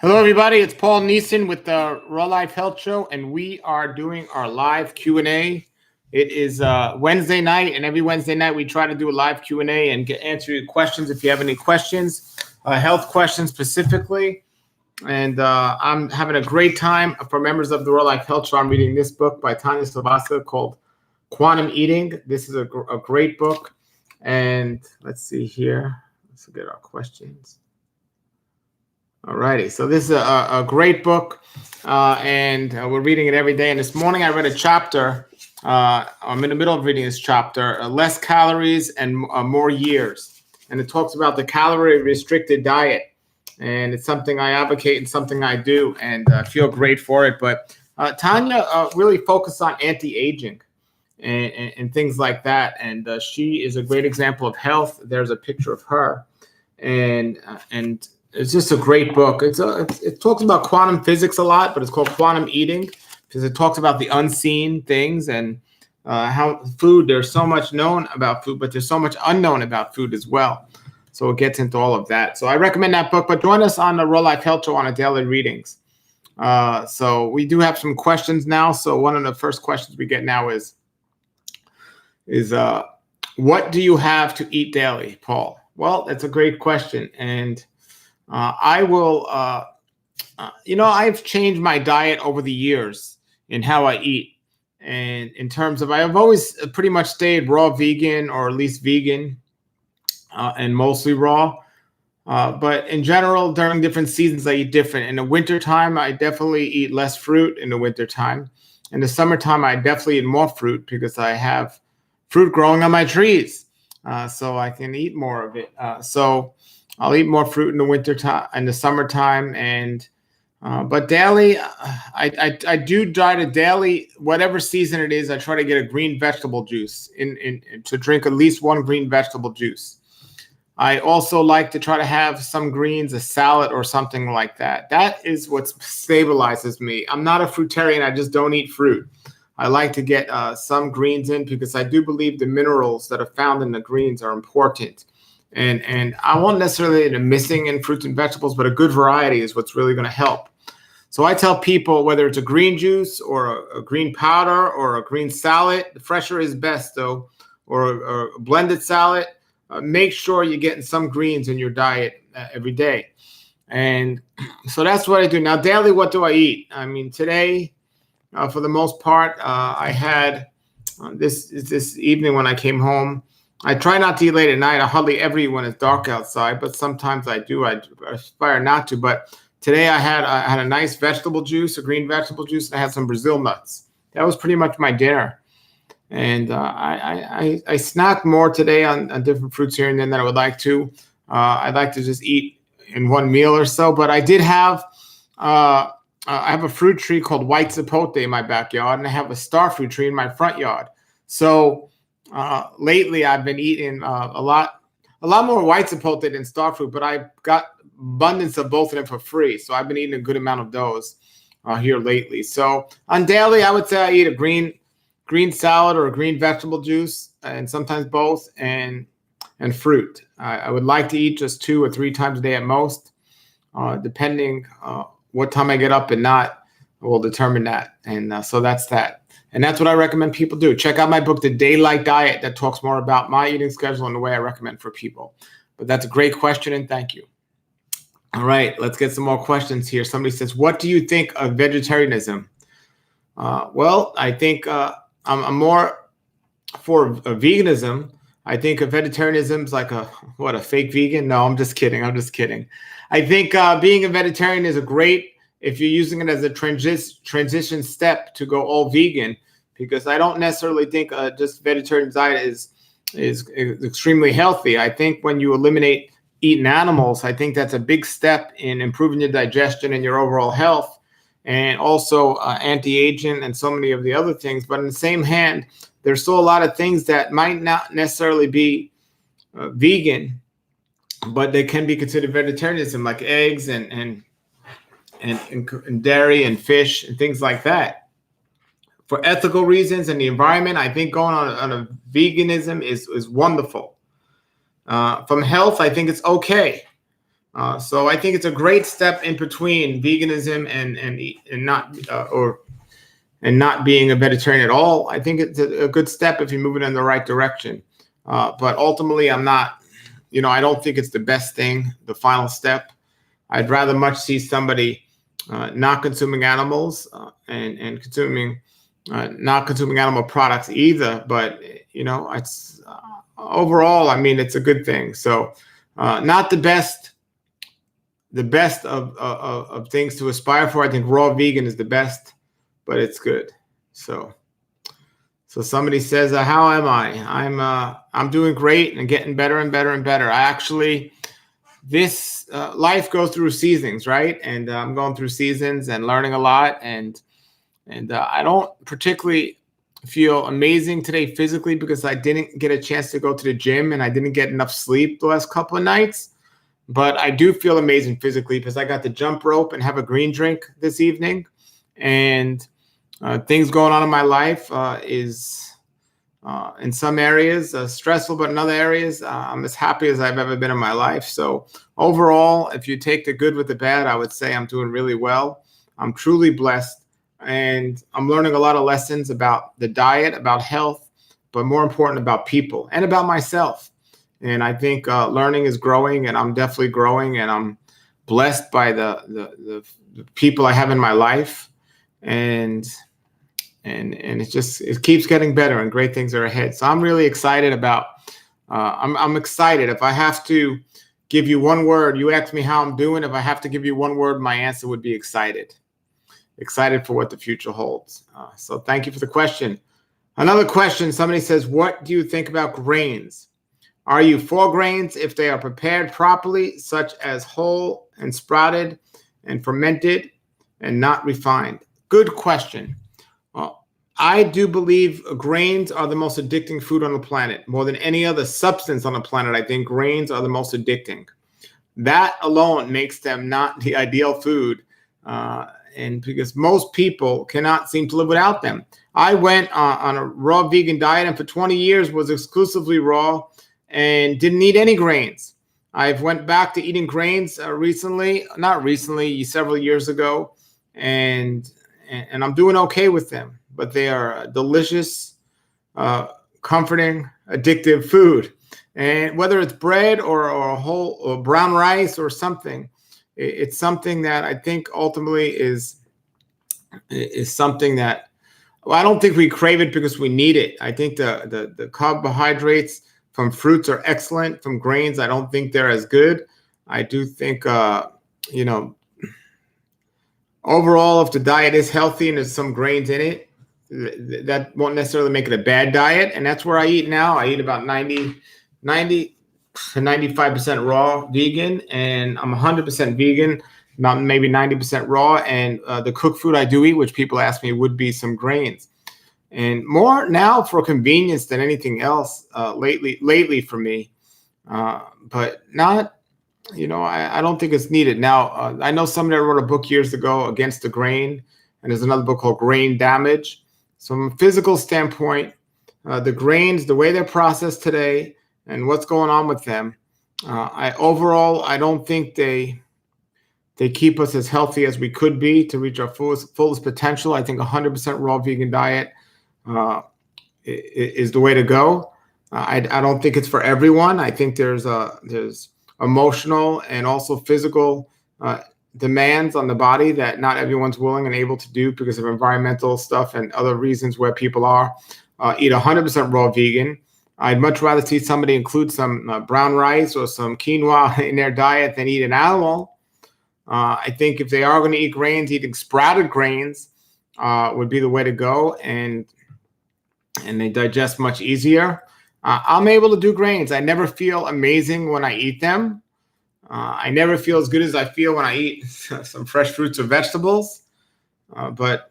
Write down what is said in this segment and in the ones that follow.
Hello, everybody. It's Paul Neeson with the Raw Life Health Show, and we are doing our live Q&A. It is Wednesday night, and every Wednesday night we try to do a live Q&A and answer your questions if you have any questions, health questions specifically. And I'm having a great time for members of the Raw Life Health Show. I'm reading this book by Tanya Silvassa called Quantum Eating. This is a great book. And let's see here. Let's get our questions. All righty. So this is a great book, and we're reading it every day. And this morning I read a chapter. I'm in the middle of reading this chapter, Less Calories and More Years. And it talks about the calorie-restricted diet. And it's something I advocate and something I do, and I feel great for it. But Tanya really focused on anti-aging and things like that. And she is a great example of health. There's a picture of her. And it's just a great book. It talks about quantum physics a lot, but it's called Quantum Eating because it talks about the unseen things and how food, there's so much known about food, but there's so much unknown about food as well. So it gets into all of that. So I recommend that book, but join us on the Raw Life Health Show on a daily readings. So we do have some questions now. So one of the first questions we get now is what do you have to eat daily, Paul? Well, that's a great question. And I will, I've changed my diet over the years in how I eat. And in terms of, I've always pretty much stayed raw vegan or at least vegan and mostly raw. But in general, during different seasons, I eat different. In the wintertime, I definitely eat less fruit in the wintertime. In the summertime, I definitely eat more fruit because I have fruit growing on my trees. So I can eat more of it. So I'll eat more fruit in the winter time, in the summertime, and but daily, I do try to daily, whatever season it is, I try to get a green vegetable juice to drink at least one green vegetable juice. I also like to try to have some greens, a salad or something like that. That is what stabilizes me. I'm not a fruitarian. I just don't eat fruit. I like to get some greens in because I do believe the minerals that are found in the greens are important. And I won't necessarily be missing in fruits and vegetables, but a good variety is what's really going to help. So I tell people whether it's a green juice or a green powder or a green salad, the fresher is best though, or a blended salad, make sure you're getting some greens in your diet every day. And so that's what I do. Now daily, what do I eat? I mean, today, for the most part, I had this evening when I came home, I try not to eat late at night. I hardly ever eat when it's dark outside, but sometimes I do. I aspire not to. But today I had a nice vegetable juice, a green vegetable juice, and I had some Brazil nuts. That was pretty much my dinner. And I snack more today on different fruits here and then than I would like to. I'd like to just eat in one meal or so. But I did have I have a fruit tree called white zapote in my backyard, and I have a star fruit tree in my front yard. So lately, I've been eating a lot more white zapote than star fruit, but I got abundance of both of them for free. So I've been eating a good amount of those here lately. So on daily, I would say I eat a green salad or a green vegetable juice, and sometimes both, and fruit. I would like to eat just 2 or 3 times a day at most, depending what time I get up and not will determine that. And so that's that. And that's what I recommend people do. Check out my book, The Daylight Diet, that talks more about my eating schedule and the way I recommend for people. But that's a great question, and thank you. All right, let's get some more questions here. Somebody says, what do you think of vegetarianism? Well, I think I'm more for veganism. I think of vegetarianism is like a fake vegan? No, I'm just kidding. I think being a vegetarian is a great, if you're using it as a transition step to go all vegan, because I don't necessarily think just vegetarian diet is extremely healthy. I think when you eliminate eating animals, I think that's a big step in improving your digestion and your overall health, and also anti-aging and so many of the other things. But in the same hand, there's still a lot of things that might not necessarily be vegan, but they can be considered vegetarianism, like eggs and dairy and fish and things like that. For ethical reasons and the environment, I think going on a veganism is wonderful. From health, I think it's okay. So I think it's a great step in between veganism and not and not being a vegetarian at all. I think it's a good step if you're moving in the right direction. But ultimately, I'm not. I don't think it's the best thing, the final step. I'd rather much see somebody not consuming animals and consuming not consuming animal products either. But it's overall, I mean, it's a good thing. So not the best of things to aspire for. I think raw vegan is the best, but it's good. So somebody says, how am I? I'm doing great and getting better and better and better. I actually, this life goes through seasons, right? And I'm going through seasons and learning a lot. And I don't particularly feel amazing today physically because I didn't get a chance to go to the gym and I didn't get enough sleep the last couple of nights. But I do feel amazing physically because I got to jump rope and have a green drink this evening. And things going on in my life is in some areas stressful, but in other areas I'm as happy as I've ever been in my life. So overall, if you take the good with the bad, I would say I'm doing really well. I'm truly blessed, and I'm learning a lot of lessons about the diet, about health, but more important about people and about myself. And I think learning is growing, and I'm definitely growing, and I'm blessed by the people I have in my life, and it keeps getting better, and great things are ahead. So I'm really excited about. I'm excited. If I have to give you one word, you ask me how I'm doing. If I have to give you one word, my answer would be excited. Excited for what the future holds. So thank you for the question. Another question. Somebody says, "What do you think about grains? Are you for grains if they are prepared properly, such as whole and sprouted and fermented and not refined?" Good question. I do believe grains are the most addicting food on the planet. More than any other substance on the planet, I think grains are the most addicting. That alone makes them not the ideal food. And because most people cannot seem to live without them. I went on a raw vegan diet and for 20 years was exclusively raw and didn't eat any grains. I've went back to eating grains not recently, several years ago, and I'm doing okay with them. But they are delicious, comforting, addictive food. And whether it's bread or a whole or brown rice or something, it's something that I think ultimately is something that, well, I don't think we crave it because we need it. I think the carbohydrates from fruits are excellent. From grains, I don't think they're as good. I do think, overall, if the diet is healthy and there's some grains in it, that won't necessarily make it a bad diet. And that's where I eat now. I eat about 90 to 95% raw vegan, and I'm 100% vegan, about maybe 90% raw. And the cooked food I do eat, which people ask me, would be some grains. And more now for convenience than anything else lately for me. But not, I don't think it's needed. Now, I know somebody wrote a book years ago, Against the Grain, and there's another book called Grain Damage. So from a physical standpoint, the grains, the way they're processed today and what's going on with them, I don't think they keep us as healthy as we could be to reach our fullest potential. I think 100% raw vegan diet is the way to go. I don't think it's for everyone. I think there's emotional and also physical demands on the body that not everyone's willing and able to do because of environmental stuff and other reasons where people are eat 100% raw vegan. I'd much rather see somebody include some brown rice or some quinoa in their diet than eat an animal. I think if they are going to eat grains, eating sprouted grains would be the way to go, and they digest much easier. I'm able to do grains. I never feel amazing when I eat them. I never feel as good as I feel when I eat some fresh fruits or vegetables. But,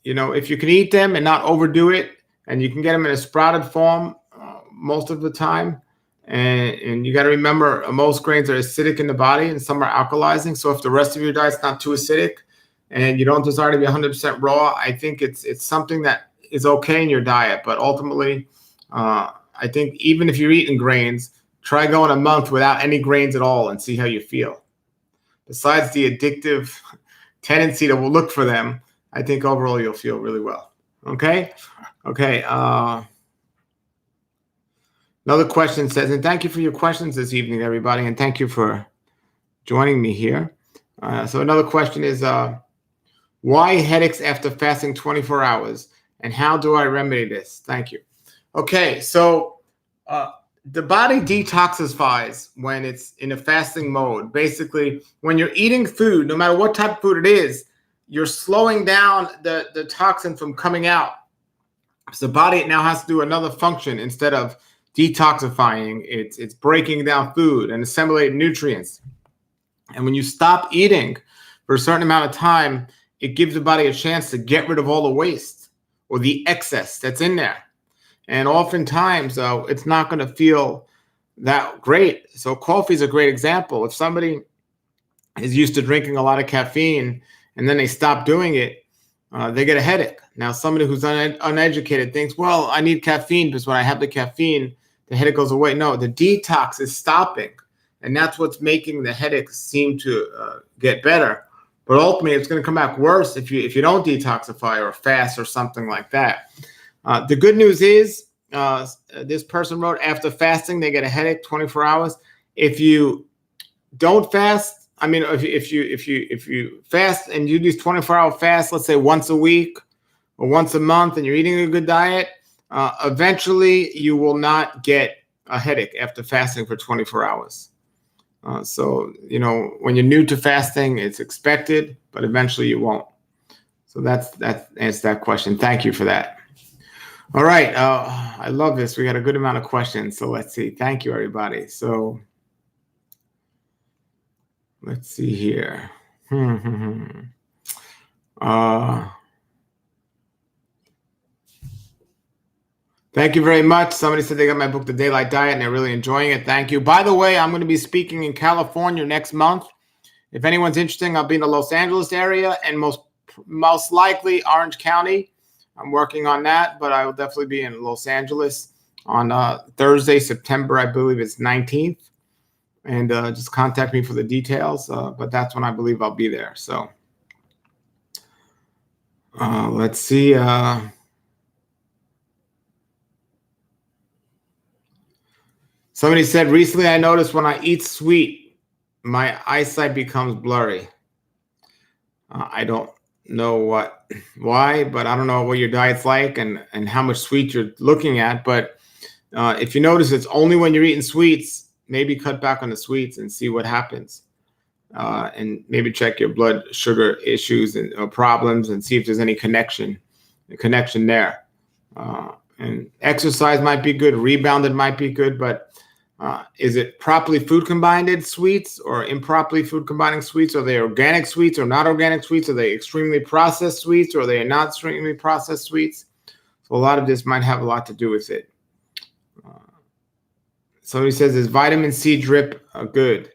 if you can eat them and not overdo it, and you can get them in a sprouted form most of the time, and you got to remember most grains are acidic in the body and some are alkalizing. So if the rest of your diet's not too acidic and you don't desire to be 100% raw, I think it's something that is okay in your diet. But ultimately, I think even if you're eating grains, try going a month without any grains at all and see how you feel. besides the addictive tendency to look for them, I think overall you'll feel really well. Okay. Another question says, and thank you for your questions this evening, everybody, and thank you for joining me here. So another question is, why headaches after fasting 24 hours, and how do I remedy this? Thank you. Okay, so the body detoxifies when it's in a fasting mode. Basically, when you're eating food, no matter what type of food it is, you're slowing down the toxin from coming out. So the body now has to do another function. Instead of detoxifying, it's breaking down food and assimilating nutrients. And when you stop eating for a certain amount of time, it gives the body a chance to get rid of all the waste or the excess that's in there. And oftentimes, it's not going to feel that great. So coffee is a great example. If somebody is used to drinking a lot of caffeine and then they stop doing it, they get a headache. Now, somebody who's uneducated thinks, well, I need caffeine because when I have the caffeine, the headache goes away. No, the detox is stopping. And that's what's making the headaches seem to get better. But ultimately, it's going to come back worse if you don't detoxify or fast or something like that. The good news is, this person wrote, after fasting, they get a headache 24 hours. If you don't fast, I mean, if you fast and you do these 24-hour fasts, let's say once a week or once a month, and you're eating a good diet, eventually you will not get a headache after fasting for 24 hours. So, when you're new to fasting, it's expected, but eventually you won't. So that answers that question. Thank you for that. All right. I love this. We got a good amount of questions. So let's see. Thank you, everybody. So let's see here. Thank you very much. Somebody said they got my book, The Daylight Diet, and they're really enjoying it. Thank you. By the way, I'm going to be speaking in California next month. If anyone's interested, I'll be in the Los Angeles area and most likely Orange County. I'm working on that, but I will definitely be in Los Angeles on Thursday, September, I believe it's 19th. And just contact me for the details. But that's when I believe I'll be there. So let's see. Somebody said, recently I noticed when I eat sweet, my eyesight becomes blurry. I don't know why, but I don't know what your diet's like and how much sweet you're looking at. But if you notice it's only when you're eating sweets, maybe cut back on the sweets and see what happens. And maybe check your blood sugar issues and problems and see if there's any connection there. And exercise might be good, rebounded might be good, but is it properly food combined sweets or improperly food combining sweets? Are they organic sweets or not organic sweets? Are they extremely processed sweets or are they not extremely processed sweets? So a lot of this might have a lot to do with it. Somebody says, is vitamin C drip good?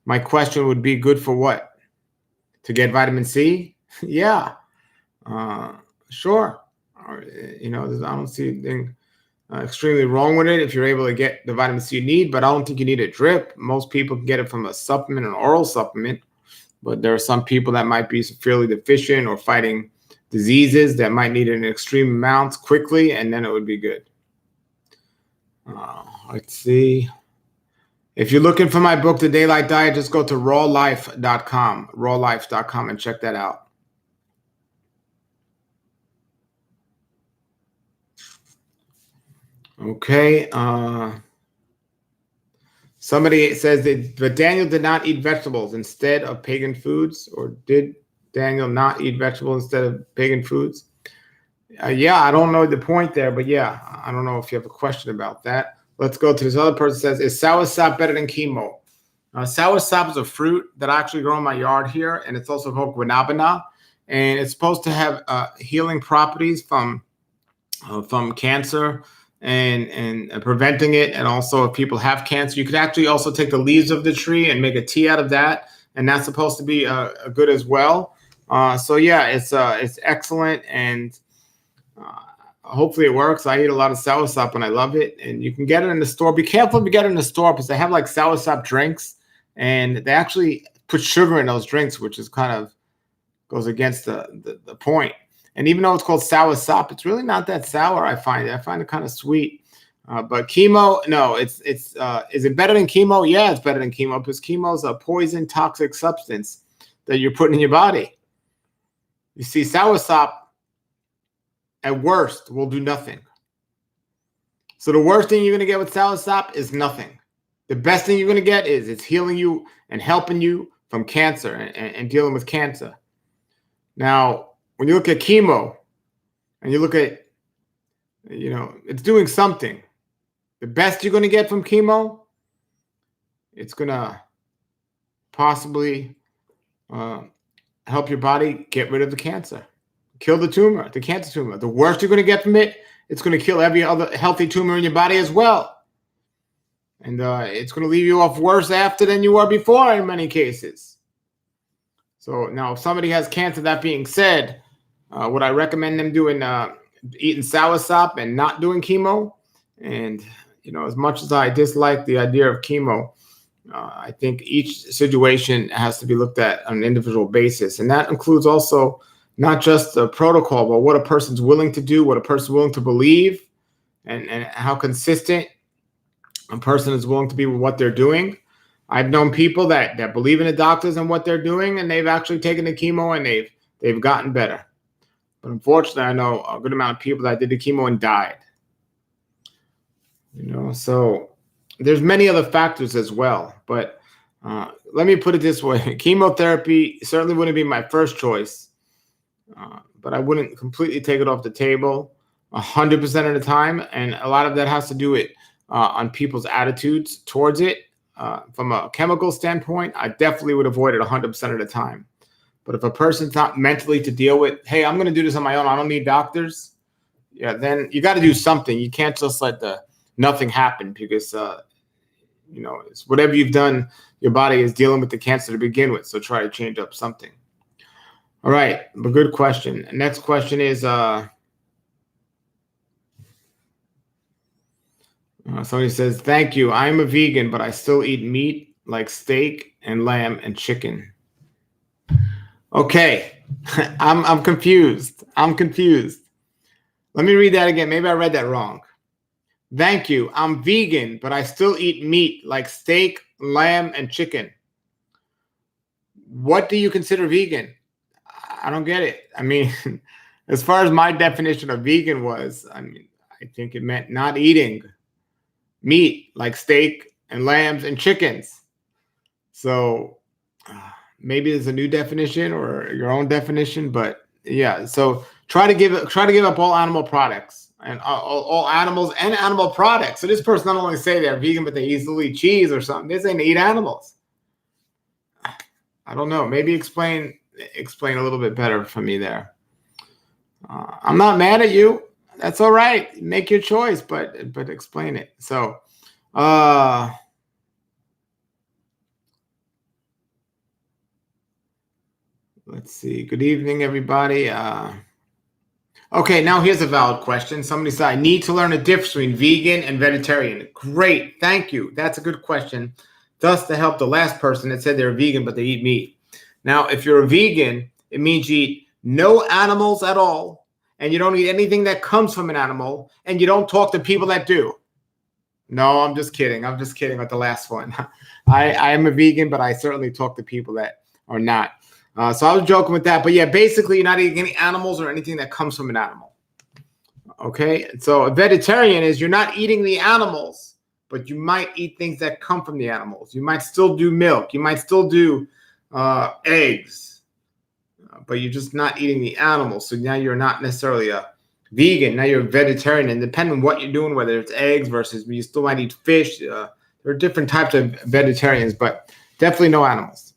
My question would be, good for what? To get vitamin C? Yeah, sure. I don't see anything extremely wrong with it if you're able to get the vitamin C you need, but I don't think you need a drip. Most people can get it from a supplement, an oral supplement, but there are some people that might be severely deficient or fighting diseases that might need it in extreme amounts quickly, and then it would be good. Let's see. If you're looking for my book, The Daylight Diet, just go to rawlife.com, and check that out. Okay. Somebody says that Daniel did not eat vegetables instead of pagan foods, or did Daniel not eat vegetables instead of pagan foods? Yeah, I don't know the point there, but yeah, I don't know if you have a question about that. Let's go to this other person says, is soursop better than chemo? Soursop is a fruit that I actually grow in my yard here, and it's also called guanabana, and it's supposed to have healing properties from cancer and preventing it. And also, if people have cancer, you could actually also take the leaves of the tree and make a tea out of that, and that's supposed to be good as well. So yeah, it's excellent, and hopefully it works. I eat a lot of soursop and I love it, and you can get it in the store. Be careful if you get it in the store because they have like soursop drinks, and they actually put sugar in those drinks, which is kind of goes against the point. And even though it's called Soursop, it's really not that sour. I find it kind of sweet. But chemo, no, it's is it better than chemo? Yeah, it's better than chemo because chemo is a poison, toxic substance that you're putting in your body. You see, Soursop at worst will do nothing. So the worst thing you're going to get with Soursop is nothing. The best thing you're going to get is it's healing you and helping you from cancer and dealing with cancer. Now, when you look at chemo and you look at, it's doing something. The best you're going to get from chemo, it's going to possibly help your body get rid of the cancer, kill the tumor, the cancer tumor. The worst you're going to get from it, it's going to kill every other healthy tumor in your body as well. And it's going to leave you off worse after than you were before in many cases. So now if somebody has cancer, that being said, would I recommend them doing eating Soursop and not doing chemo? And, as much as I dislike the idea of chemo, I think each situation has to be looked at on an individual basis. And that includes also not just the protocol, but what a person's willing to do, what a person's willing to believe, and how consistent a person is willing to be with what they're doing. I've known people that believe in the doctors and what they're doing, and they've actually taken the chemo and they've gotten better. But unfortunately, I know a good amount of people that did the chemo and died. So there's many other factors as well. But let me put it this way. Chemotherapy certainly wouldn't be my first choice, but I wouldn't completely take it off the table 100% of the time. And a lot of that has to do with on people's attitudes towards it. From a chemical standpoint, I definitely would avoid it 100% of the time. But if a person's not mentally to deal with, hey, I'm going to do this on my own, I don't need doctors, then you got to do something. You can't just let nothing happen because, it's whatever you've done, your body is dealing with the cancer to begin with. So try to change up something. All right. But good question. Next question is, somebody says, thank you. I'm a vegan, but I still eat meat like steak and lamb and chicken. Okay. I'm confused. Let me read that again. Maybe I read that wrong. Thank you. I'm vegan, but I still eat meat like steak, lamb, and chicken. What do you consider vegan? I don't get it. I mean, as far as my definition of vegan was, I think it meant not eating meat like steak and lambs and chickens. So maybe there's a new definition or your own definition, but yeah. So try to give up all animal products and all animals and animal products. So this person not only say they're vegan, but they easily eat cheese or something. They say they eat animals. I don't know. Maybe explain a little bit better for me there. I'm not mad at you. That's all right. Make your choice, but explain it. So, let's see. Good evening, everybody. Okay, now here's a valid question. Somebody said, I need to learn the difference between vegan and vegetarian. Great. Thank you. That's a good question. Thus, to help the last person that said they're vegan, but they eat meat. Now, if you're a vegan, it means you eat no animals at all, and you don't eat anything that comes from an animal, and you don't talk to people that do. No, I'm just kidding. I'm just kidding with the last one. I am a vegan, but I certainly talk to people that are not. So I was joking with that. But yeah, basically, you're not eating any animals or anything that comes from an animal. Okay? So a vegetarian is you're not eating the animals, but you might eat things that come from the animals. You might still do milk. You might still do eggs, but you're just not eating the animals. So now you're not necessarily a vegan. Now you're a vegetarian. And depending on what you're doing, whether it's eggs versus you still might eat fish, there are different types of vegetarians, but definitely no animals.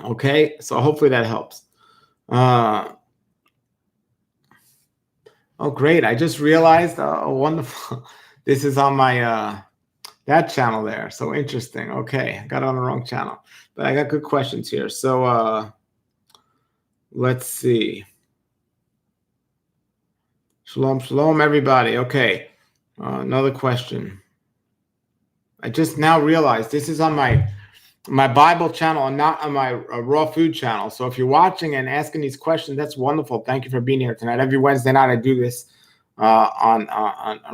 Okay, so hopefully that helps. Oh, great. I just realized, wonderful. This is on my that channel there. So interesting. Okay, I got it on the wrong channel. But I got good questions here. So let's see. Shalom, shalom, everybody. Okay, another question. I just now realized this is on my my Bible channel and not on my raw food channel. So if you're watching and asking these questions, that's wonderful. Thank you for being here tonight. Every Wednesday night I do this on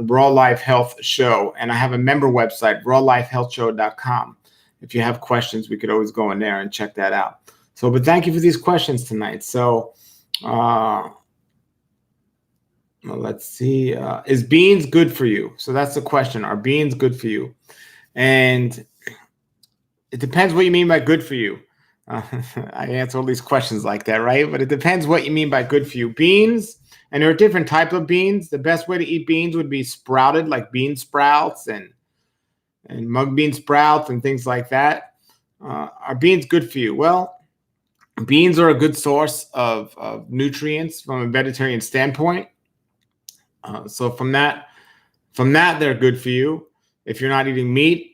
Raw Life Health Show, and I have a member website, rawlifehealthshow.com. If you have questions, we could always go in there and check that out. So, but thank you for these questions tonight. So, well, let's see. Is beans good for you? So that's the question. Are beans good for you? And it depends what you mean by good for you. I answer all these questions like that, right? But it depends what you mean by good for you. Beans, and there are different types of beans. The best way to eat beans would be sprouted, like bean sprouts and mung bean sprouts and things like that. Are beans good for you? Well, beans are a good source of nutrients from a vegetarian standpoint. So from that, they're good for you. If you're not eating meat,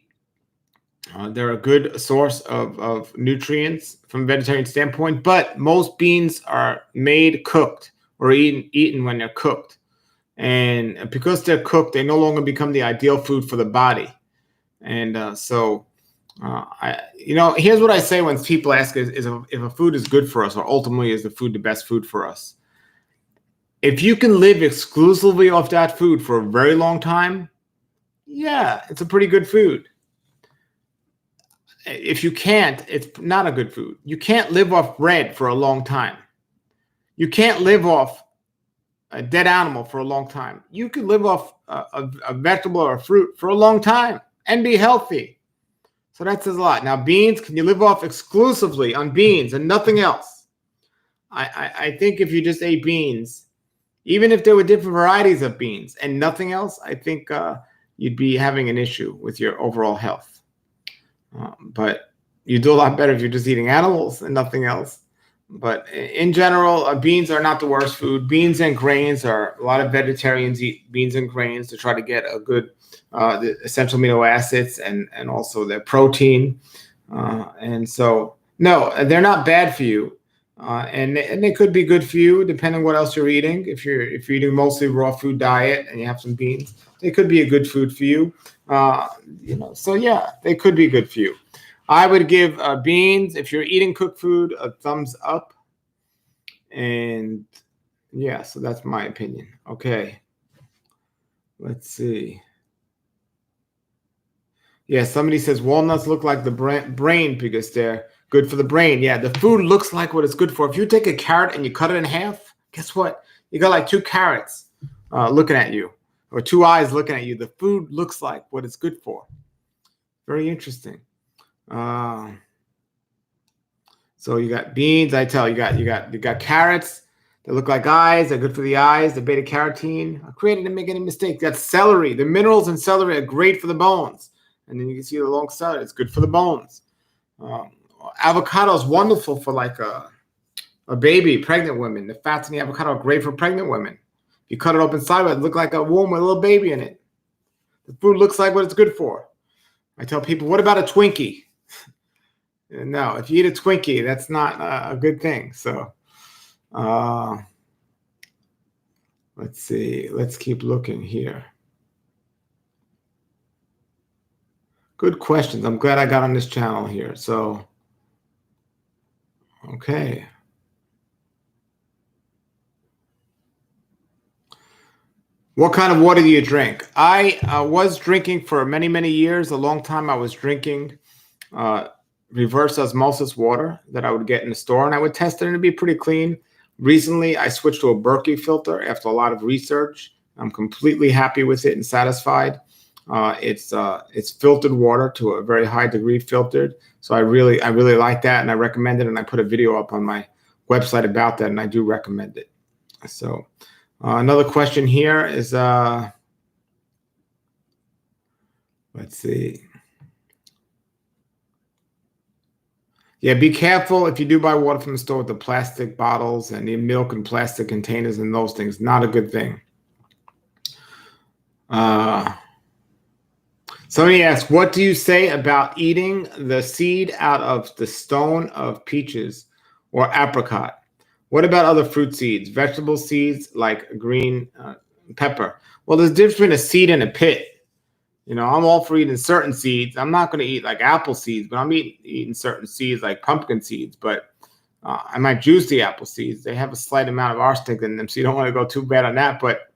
they're a good source of nutrients from a vegetarian standpoint. But most beans are made cooked or eaten when they're cooked. And because they're cooked, they no longer become the ideal food for the body. And here's what I say when people ask if a food is good for us, or ultimately is the food the best food for us. If you can live exclusively off that food for a very long time, yeah, it's a pretty good food. If you can't, it's not a good food. You can't live off bread for a long time. You can't live off a dead animal for a long time. You can live off a vegetable or a fruit for a long time and be healthy. So that says a lot. Now, beans, can you live off exclusively on beans and nothing else? I think if you just ate beans, even if there were different varieties of beans and nothing else, I think you'd be having an issue with your overall health. But you do a lot better if you're just eating animals and nothing else. But in general, beans are not the worst food. Beans and grains a lot of vegetarians eat beans and grains to try to get a good the essential amino acids and also their protein. And so, no, they're not bad for you. And they could be good for you depending on what else you're eating. If you're eating mostly raw food diet and you have some beans, they could be a good food for you. So yeah, they could be good for you. I would give beans, if you're eating cooked food, a thumbs up. And yeah, so that's my opinion. Okay. Let's see. Yeah, somebody says walnuts look like the brain because they're good for the brain. Yeah, the food looks like what it's good for. If you take a carrot and you cut it in half, guess what? You got like two carrots looking at you, or two eyes looking at you. The food looks like what it's good for. Very interesting. So you got beans. I tell you, you got carrots that look like eyes. They're good for the eyes. The beta carotene. I created to make any mistake. That's celery. The minerals in celery are great for the bones. And then you can see the long celery. It's good for the bones. Avocado is wonderful for like a baby, pregnant women. The fats in the avocado are great for pregnant women. If you cut it open sideways, it looks like a womb with a little baby in it. The food looks like what it's good for. I tell people, what about a Twinkie? No, if you eat a Twinkie, that's not a good thing. So let's see. Let's keep looking here. Good questions. I'm glad I got on this channel here. So, okay. What kind of water do you drink? I was drinking for many, many years. A long time I was drinking reverse osmosis water that I would get in the store, and I would test it and it'd be pretty clean. Recently, I switched to a Berkey filter after a lot of research. I'm completely happy with it and satisfied. It's filtered water to a very high degree filtered. So I really like that, and I recommend it. And I put a video up on my website about that, and I do recommend it. So another question here is, let's see. Yeah, be careful if you do buy water from the store with the plastic bottles and the milk and plastic containers and those things. Not a good thing. Somebody asks, what do you say about eating the seed out of the stone of peaches or apricot? What about other fruit seeds, vegetable seeds like green pepper? Well, there's a difference between a seed and a pit. I'm all for eating certain seeds. I'm not going to eat like apple seeds, but I'm eating certain seeds like pumpkin seeds. But I might juice the apple seeds. They have a slight amount of arsenic in them, so you don't want to go too bad on that. But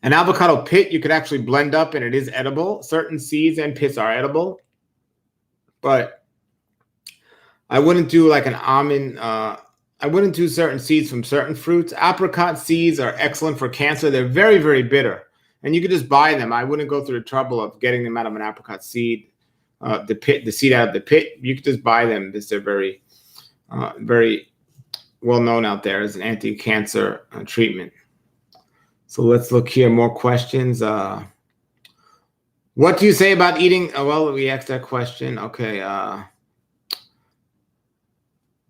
an avocado pit you could actually blend up, and it is edible. Certain seeds and pits are edible, but I wouldn't do like an almond. I wouldn't do certain seeds from certain fruits. Apricot seeds are excellent for cancer. They're very, very bitter, and you could just buy them. I wouldn't go through the trouble of getting them out of an apricot seed, the seed out of the pit. You could just buy them. They're very, very well known out there as an anti-cancer treatment. So let's look here. More questions. What do you say about eating? Well, we asked that question. Okay.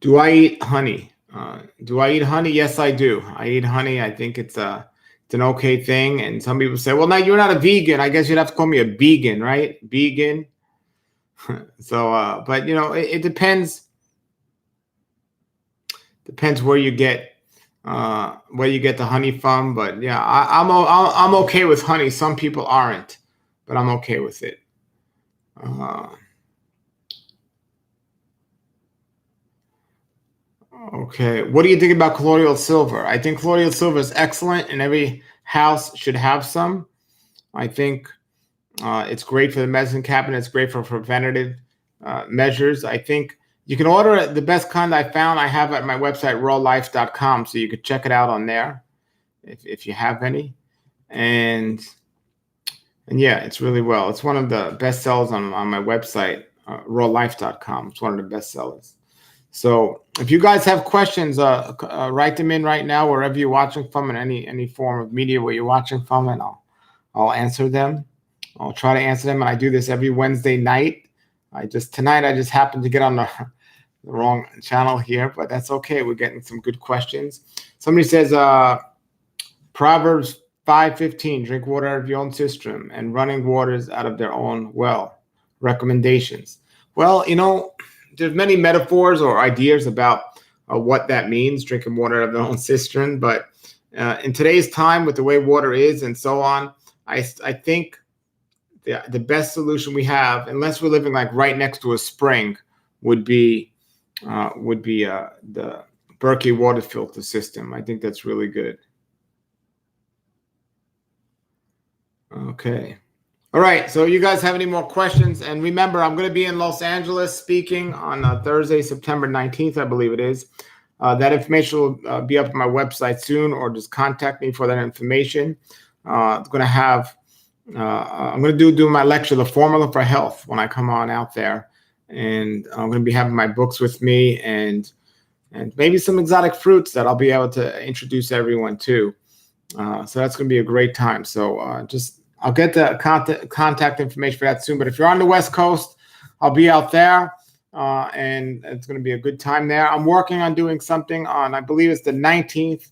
Do I eat honey? Do I eat honey? Yes, I do. I eat honey. I think it's an okay thing. And some people say, well, now you're not a vegan. I guess you'd have to call me a vegan, right? Vegan. So, but it depends. Depends where you get the honey from. But yeah, I'm okay with honey. Some people aren't, but I'm okay with it. Okay, what do you think about colloidal silver? I think colloidal silver is excellent, and every house should have some. I think it's great for the medicine cabinet. It's great for preventative measures. I think you can order the best kind I found. I have at my website, rawlife.com, so you could check it out on there if you have any. And yeah, it's really well. It's one of the best sellers on my website, rawlife.com. It's one of the best sellers. So if you guys have questions, write them in right now, wherever you're watching from, in any form of media where you're watching from, and I'll answer them. I'll try to answer them, and I do this every Wednesday night. Tonight I just happened to get on the wrong channel here, but that's okay. We're getting some good questions. Somebody says, Proverbs 5:15, drink water out of your own cistern and running waters out of their own well. Recommendations. Well, there's many metaphors or ideas about what that means, drinking water out of their own cistern. But in today's time, with the way water is and so on, I think the best solution we have, unless we're living like right next to a spring, would be the Berkey water filter system. I think that's really good. Okay. All right, so you guys have any more questions? And remember, I'm going to be in Los Angeles speaking on Thursday, September 19th, I believe it is. That information will be up on my website soon, or just contact me for that information. I'm going to do my lecture, The Formula for Health, when I come on out there. And I'm going to be having my books with me and maybe some exotic fruits that I'll be able to introduce everyone to. So that's going to be a great time. So I'll get the contact information for that soon. But if you're on the West Coast, I'll be out there, and it's going to be a good time there. I'm working on doing something on, I believe it's the 19th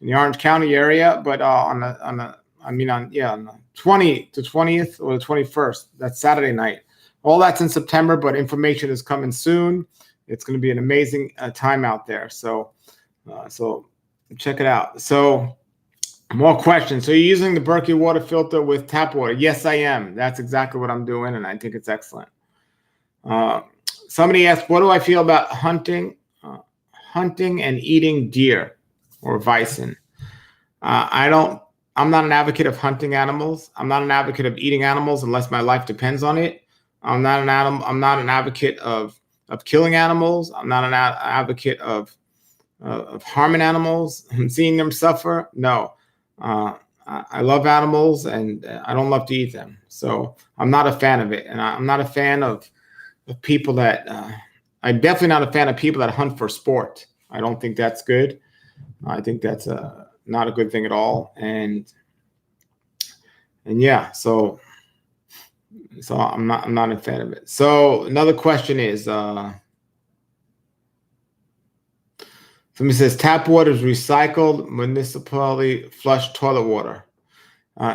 in the Orange County area, but on the 20th to 20th or the 21st. That's Saturday night. All that's in September, but information is coming soon. It's going to be an amazing time out there. So check it out. So. More questions. So you're using the Berkey water filter with tap water? Yes, I am. That's exactly what I'm doing, and I think it's excellent. Somebody asked, what do I feel about hunting and eating deer or bison? I'm not an advocate of hunting animals. I'm not an advocate of eating animals unless my life depends on it. I'm not an advocate of killing animals. I'm not an advocate of harming animals and seeing them suffer. No. I love animals, and I don't love to eat them. So I'm not a fan of it. And I'm not a fan of people that I'm definitely not a fan of people that hunt for sport. I don't think that's good. I think that's not a good thing at all. And yeah, so I'm not a fan of it. So another question is, somebody says tap water is recycled municipally flushed toilet water.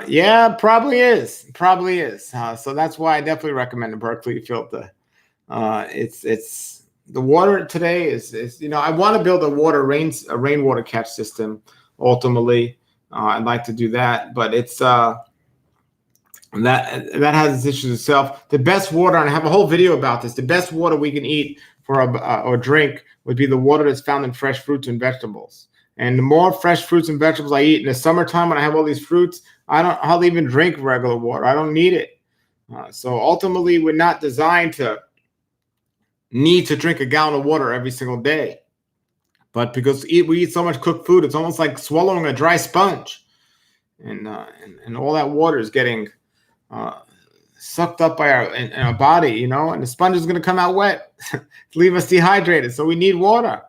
Yeah, probably is. Probably is. So that's why I definitely recommend the Berkey filter. It's the water today is I want to build a rainwater catch system. Ultimately, I'd like to do that, but it's that has its issues itself. The best water, and I have a whole video about this, the best water we can eat or drink would be the water that's found in fresh fruits and vegetables. And the more fresh fruits and vegetables I eat in the summertime, when I have all these fruits, I don't hardly even drink regular water. I don't need it. So ultimately, we're not designed to need to drink a gallon of water every single day. But because we eat so much cooked food, it's almost like swallowing a dry sponge. And all that water is getting sucked up by our body, and the sponge is going to come out wet, leave us dehydrated. So we need water.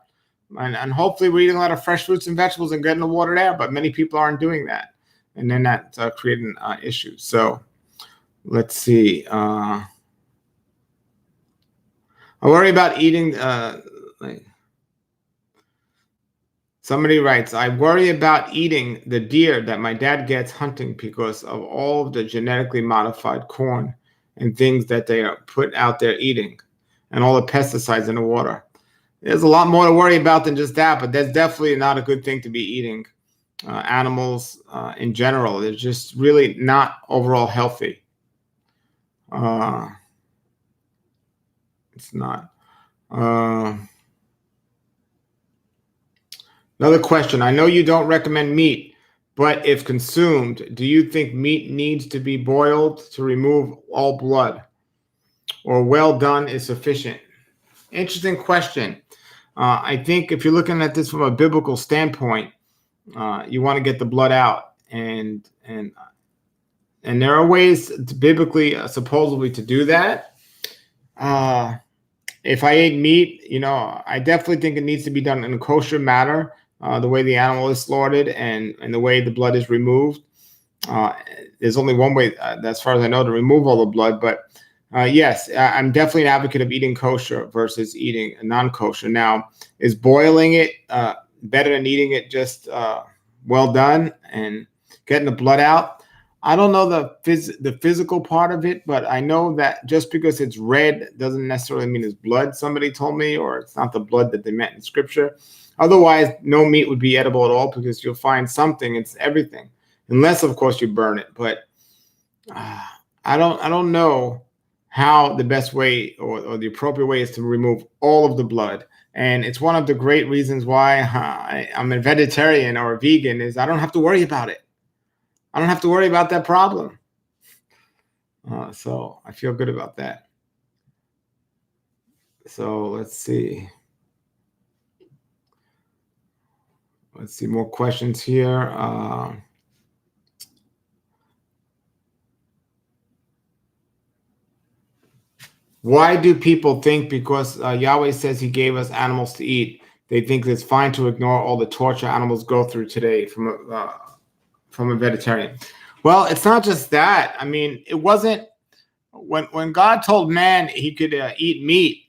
And hopefully we're eating a lot of fresh fruits and vegetables and getting the water there, but many people aren't doing that. And then that's creating issues. So let's see. I worry about eating. Somebody writes, I worry about eating the deer that my dad gets hunting because of all of the genetically modified corn and things that they are put out there eating and all the pesticides in the water. There's a lot more to worry about than just that, but that's definitely not a good thing to be eating animals in general. They're just really not overall healthy. It's not. Another question. I know you don't recommend meat, but if consumed, do you think meat needs to be boiled to remove all blood, or well done is sufficient? Interesting question. I think if you're looking at this from a biblical standpoint, you want to get the blood out, and there are ways to biblically, supposedly, to do that. If I ate meat, I definitely think it needs to be done in a kosher manner. The way the animal is slaughtered and the way the blood is removed. There's only one way, as far as I know, to remove all the blood. But yes, I'm definitely an advocate of eating kosher versus eating non-kosher. Now, is boiling it better than eating it just well done and getting the blood out? I don't know the physical part of it, but I know that just because it's red doesn't necessarily mean it's blood, somebody told me, or it's not the blood that they meant in Scripture. Otherwise, no meat would be edible at all because you'll find something. It's everything, unless, of course, you burn it. But I don't know how the best way or the appropriate way is to remove all of the blood. And it's one of the great reasons why I'm a vegetarian or a vegan is I don't have to worry about it. I don't have to worry about that problem. So I feel good about that. So let's see. Let's see more questions here. Why do people think because Yahweh says he gave us animals to eat, they think it's fine to ignore all the torture animals go through today from a vegetarian? Well, it's not just that. I mean, it wasn't when God told man he could eat meat,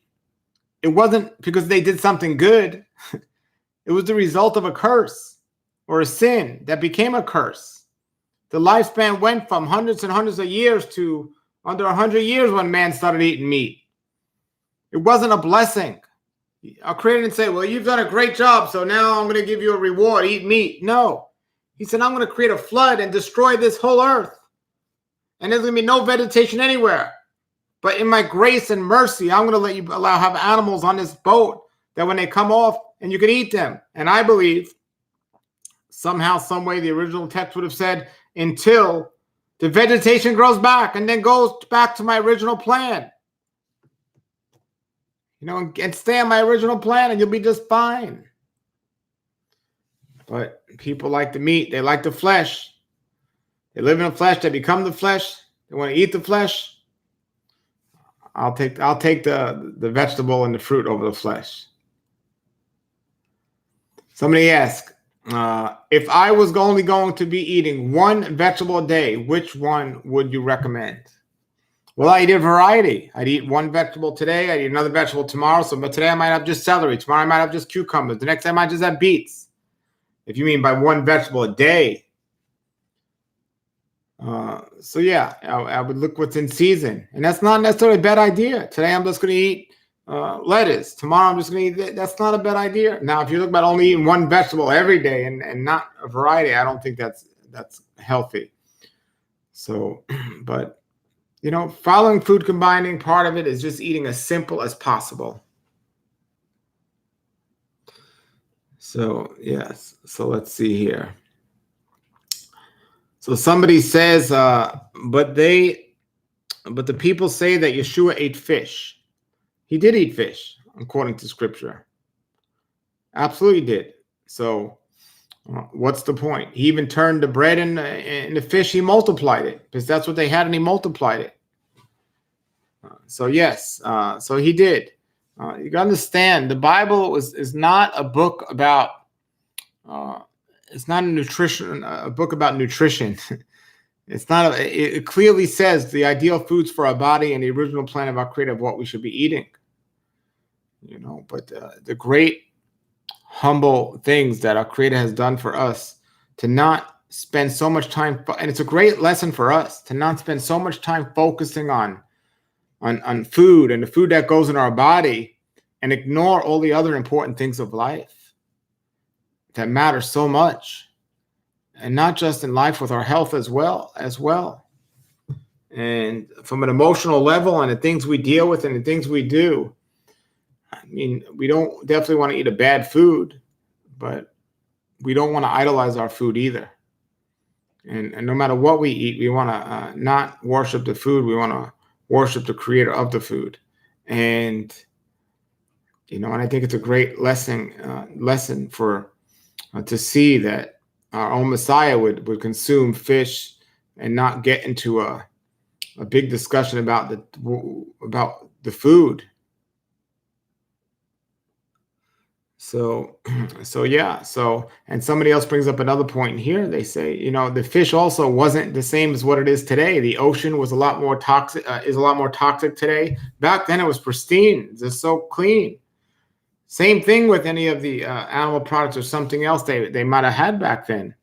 it wasn't because they did something good. It was the result of a curse or a sin that became a curse. The lifespan went from hundreds and hundreds of years to under 100 years when man started eating meat. It wasn't a blessing. Our Creator didn't say, well, you've done a great job, so now I'm going to give you a reward, eat meat. No. He said, I'm going to create a flood and destroy this whole earth. And there's going to be no vegetation anywhere. But in my grace and mercy, I'm going to let you have animals on this boat that when they come off, and you can eat them. And I believe somehow, some way, the original text would have said, until the vegetation grows back and then goes back to my original plan. And stay on my original plan and you'll be just fine. But people like the meat. They like the flesh. They live in the flesh. They become the flesh. They want to eat the flesh. I'll take the vegetable and the fruit over the flesh. Somebody asked, if I was only going to be eating one vegetable a day, which one would you recommend? Well, I eat a variety. I'd eat one vegetable today. I'd eat another vegetable tomorrow. But today I might have just celery. Tomorrow I might have just cucumbers. The next time I might just have beets. If you mean by one vegetable a day. So yeah, I would look what's in season. And that's not necessarily a bad idea. Today I'm just going to eat lettuce. Tomorrow I'm just going to eat. That's not a bad idea. Now, if you look about only eating one vegetable every day and not a variety, I don't think that's healthy. So, but following food combining, part of it is just eating as simple as possible. So, yes. So let's see here. So somebody says, but the people say that Yeshua ate fish. He did eat fish, according to scripture. Absolutely did. So what's the point? He even turned the bread and the fish, he multiplied it, because that's what they had, and he multiplied it. So yes, so he did. You got to understand, the Bible is not a book about, it's not a book about nutrition. It's not, it clearly says the ideal foods for our body and the original plan of our Creator of what we should be eating. But the great humble things that our Creator has done for us, to not spend so much time, and it's a great lesson for us to not spend so much time focusing on food and the food that goes in our body, and ignore all the other important things of life that matter so much, and not just in life, with our health as well. And from an emotional level, and the things we deal with and the things we do. I mean, we don't definitely want to eat a bad food, but we don't want to idolize our food either. And no matter what we eat, we want to not worship the food. We want to worship the creator of the food. And, and I think it's a great lesson for to see that our own Messiah would consume fish and not get into a big discussion about the food. So yeah. So, and somebody else brings up another point here. They say, the fish also wasn't the same as what it is today. The ocean was a lot more toxic, is a lot more toxic today. Back then it was pristine, just so clean. Same thing with any of the animal products or something else they might have had back then.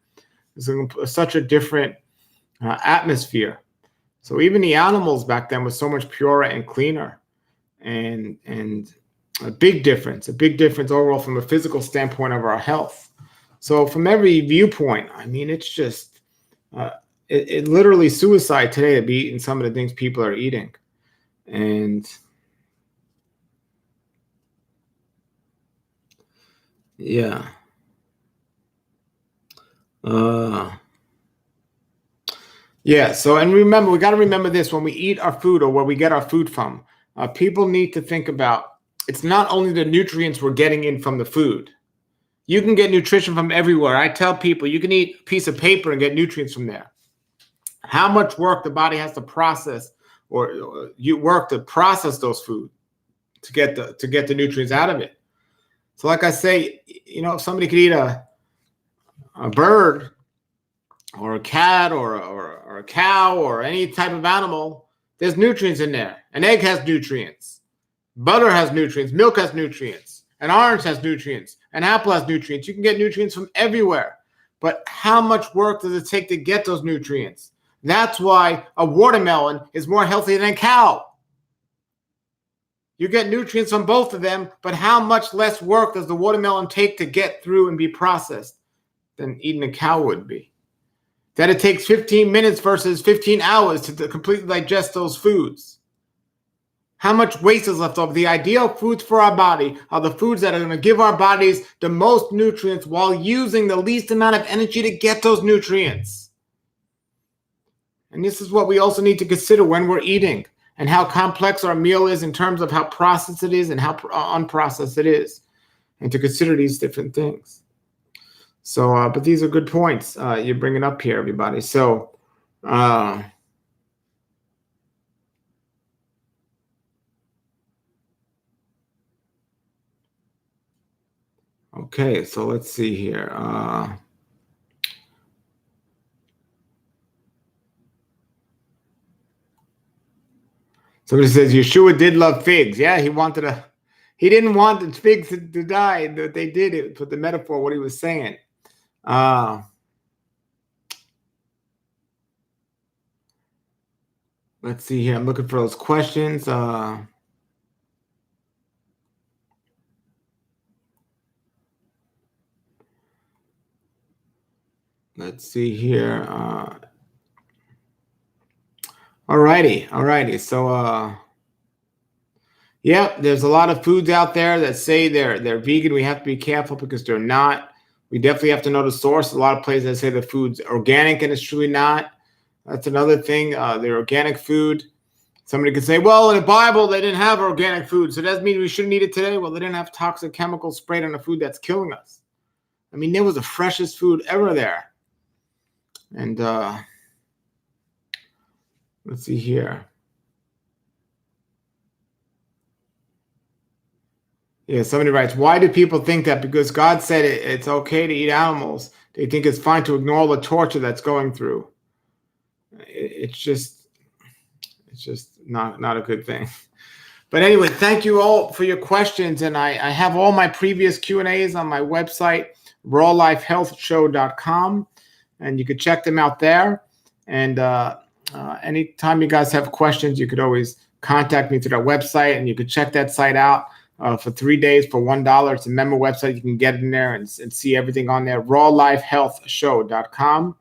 It's such a different atmosphere. So even the animals back then was so much purer and cleaner, and a big difference overall from a physical standpoint of our health. So from every viewpoint, I mean, it's just it literally suicide today to be eating some of the things people are eating. And yeah. Yeah. So, and remember, we got to remember this when we eat our food, or where we get our food from. People need to think about, it's not only the nutrients we're getting in from the food. You can get nutrition from everywhere. I tell people you can eat a piece of paper and get nutrients from there. How much work the body has to process, or you work to process those food to get the nutrients out of it. So like I say, if somebody could eat a bird or a cat or a cow or any type of animal, there's nutrients in there. An egg has nutrients. Butter has nutrients. Milk has nutrients. An orange has nutrients. An apple has nutrients. You can get nutrients from everywhere. But how much work does it take to get those nutrients? That's why a watermelon is more healthy than a cow. You get nutrients from both of them, but how much less work does the watermelon take to get through and be processed than eating a cow would be? That it takes 15 minutes versus 15 hours to completely digest those foods. How much waste is left over? The ideal foods for our body are the foods that are going to give our bodies the most nutrients while using the least amount of energy to get those nutrients. And this is what we also need to consider when we're eating, and how complex our meal is in terms of how processed it is and how unprocessed it is, and to consider these different things. So, but these are good points you're bringing up here, everybody. So, okay, so let's see here. Somebody says Yeshua did love figs. Yeah, he didn't want the figs to die. They did it for the metaphor, what he was saying. Let's see here. I'm looking for those questions. Let's see here. Alrighty. So, yeah, there's a lot of foods out there that say they're vegan. We have to be careful because they're not. We definitely have to know the source. A lot of places that say the food's organic and it's truly not. That's another thing. They're organic food. Somebody could say, well, in the Bible, they didn't have organic food. So does that mean we shouldn't eat it today? Well, they didn't have toxic chemicals sprayed on the food that's killing us. I mean, there was the freshest food ever there. And let's see here. Yeah, somebody writes, why do people think that because God said it's okay to eat animals, they think it's fine to ignore the torture that's going through? It's just not a good thing. But anyway, thank you all for your questions. And I have all my previous Q&As on my website, rawlifehealthshow.com. And you could check them out there. And anytime you guys have questions, you could always contact me through that website. And you could check that site out for 3 days for $1. It's a member website. You can get in there and see everything on there, rawlifehealthshow.com.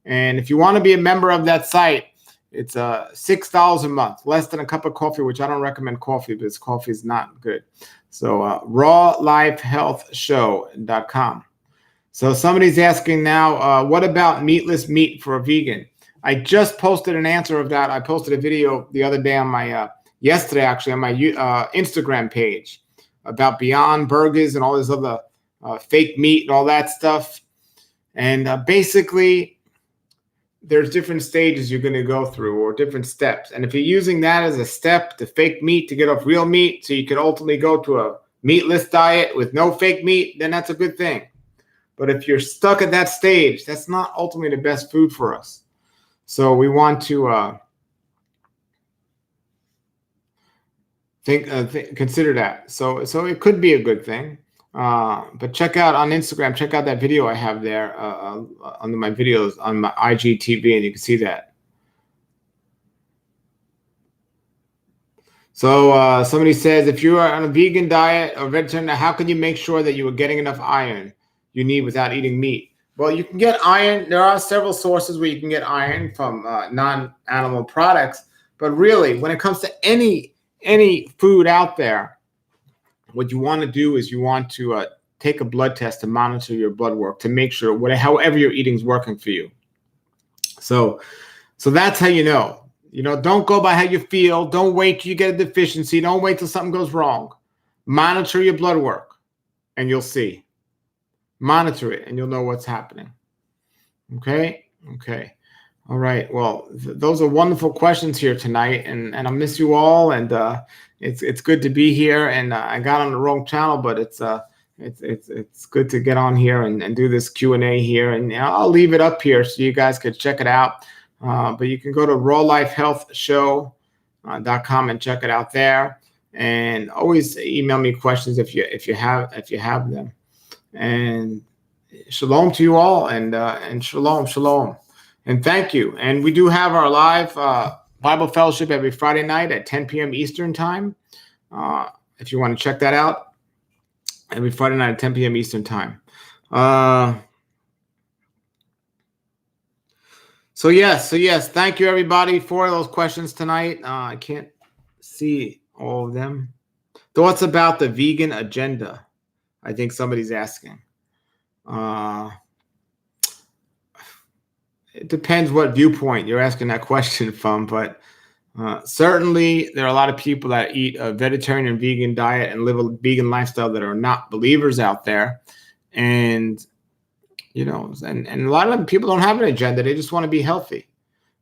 And if you want to be a member of that site, it's $6 a month, less than a cup of coffee, which I don't recommend coffee because coffee is not good. So rawlifehealthshow.com. So somebody's asking now, what about meatless meat for a vegan? I just posted an answer of that. I posted a video the other day on my, yesterday actually, on my Instagram page about Beyond Burgers and all this other fake meat and all that stuff. And basically, there's different stages you're going to go through or different steps. And if you're using that as a step to fake meat to get off real meat so you can ultimately go to a meatless diet with no fake meat, then that's a good thing. But if you're stuck at that stage, that's not ultimately the best food for us. So we want to consider that. So it could be a good thing. But check out on Instagram, check out that video I have there under my videos on my IGTV, and you can see that. So somebody says, if you are on a vegan diet or vegetarian, how can you make sure that you are getting enough iron you need without eating meat? Well, you can get iron. There are several sources where you can get iron from non-animal products. But really, when it comes to any food out there, what you want to do is you want to take a blood test to monitor your blood work to make sure however you're eating is working for you. So that's how you know. Don't go by how you feel. Don't wait till you get a deficiency. Don't wait till something goes wrong. Monitor your blood work, and you'll see. Monitor it, and you'll know what's happening. Okay. All right. Well, those are wonderful questions here tonight, and I miss you all. And it's good to be here. And I got on the wrong channel, but it's good to get on here and do this Q&A here. And I'll leave it up here so you guys could check it out. But you can go to rawlifehealthshow.com and check it out there. And always email me questions if you have them. And shalom to you all, and shalom. And thank you. And we do have our live Bible fellowship every Friday night at 10 p.m. Eastern time. If you want to check that out, every Friday night at 10 p.m. Eastern time. So yes. Thank you, everybody, for those questions tonight. I can't see all of them. Thoughts about the vegan agenda? I think somebody's asking. It depends what viewpoint you're asking that question from, but certainly there are a lot of people that eat a vegetarian and vegan diet and live a vegan lifestyle that are not believers out there. And, and a lot of them, people don't have an agenda. They just want to be healthy.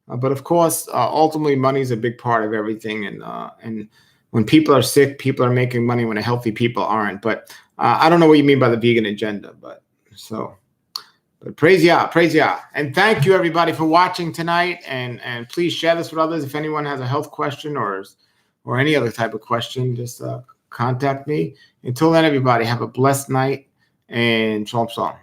But of course, ultimately, money is a big part of everything. And when people are sick, people are making money when healthy people aren't. But I don't know what you mean by the vegan agenda, but praise Yah. And thank you, everybody, for watching tonight. And please share this with others. If anyone has a health question or any other type of question, just contact me. Until then, everybody, have a blessed night and shalom.